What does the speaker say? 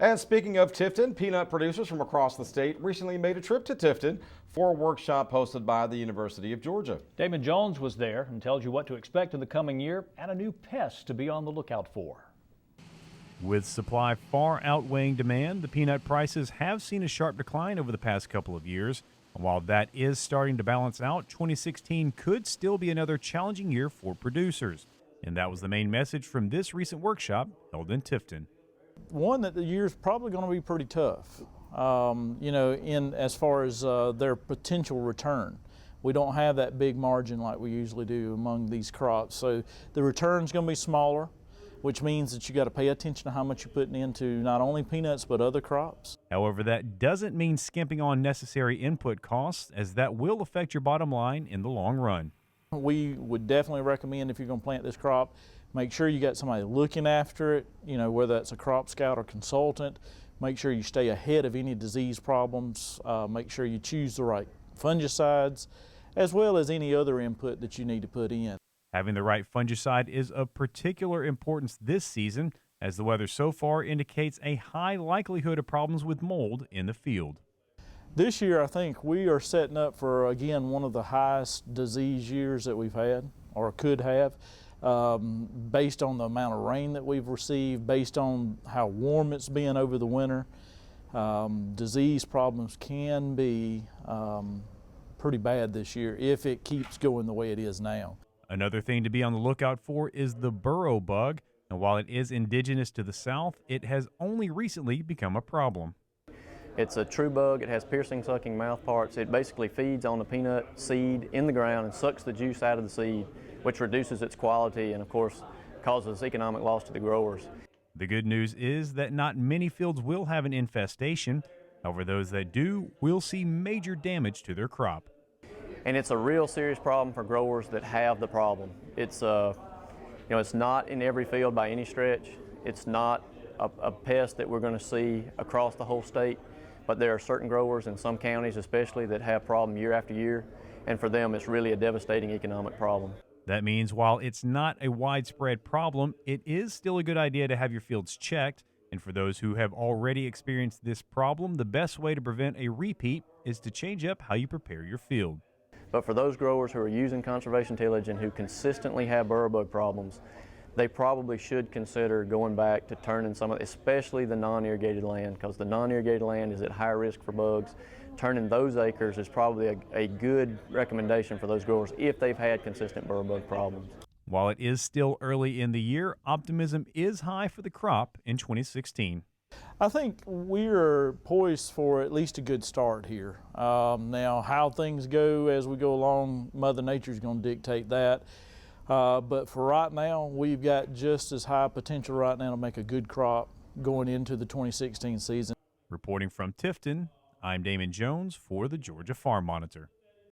And speaking of Tifton, peanut producers from across the state recently made a trip to Tifton for a workshop hosted by the University of Georgia. Damon Jones was there and tells you what to expect in the coming year and a new pest to be on the lookout for. With supply far outweighing demand, the peanut prices have seen a sharp decline over the past couple of years. And while that is starting to balance out, 2016 could still be another challenging year for producers. And that was the main message from this recent workshop held in Tifton. One, that the year's probably going to be pretty tough, in as far as their potential return. We don't have that big margin like we usually do among these crops. So the return's going to be smaller, which means that you got to pay attention to how much you're putting into not only peanuts but other crops. However, that doesn't mean skimping on necessary input costs, as that will affect your bottom line in the long run. We would definitely recommend, if you're going to plant this crop, make sure you got somebody looking after it, whether that's a crop scout or consultant. Make sure you stay ahead of any disease problems. Make sure you choose the right fungicides, as well as any other input that you need to put in. Having the right fungicide is of particular importance this season, as the weather so far indicates a high likelihood of problems with mold in the field. This year, I think we are setting up for, again, one of the highest disease years that we've had or could have, based on the amount of rain that we've received, based on how warm it's been over the winter. Disease problems can be pretty bad this year if it keeps going the way it is now. Another thing to be on the lookout for is the burrow bug, and while it is indigenous to the South, it has only recently become a problem. It's a true bug. It has piercing, sucking mouth parts. It basically feeds on the peanut seed in the ground and sucks the juice out of the seed, which reduces its quality and, of course, causes economic loss to the growers. The good news is that not many fields will have an infestation. However, those that do will see major damage to their crop. And it's a real serious problem for growers that have the problem. It's it's not in every field by any stretch. It's not a pest that we're going to see across the whole state. But there are certain growers in some counties especially that have problem year after year, and for them it's really a devastating economic problem. That means while it's not a widespread problem, it is still a good idea to have your fields checked. And for those who have already experienced this problem, the best way to prevent a repeat is to change up how you prepare your field. But for those growers who are using conservation tillage and who consistently have burrow bug problems, they probably should consider going back to turning some of, especially the non-irrigated land, because the non-irrigated land is at higher risk for bugs. Turning those acres is probably a good recommendation for those growers if they've had consistent burrow bug problems. While it is still early in the year, optimism is high for the crop in 2016. I think we're poised for at least a good start here. Now, how things go as we go along, Mother Nature's going to dictate that. But for right now, we've got just as high potential right now to make a good crop going into the 2016 season. Reporting from Tifton, I'm Damon Jones for the Georgia Farm Monitor.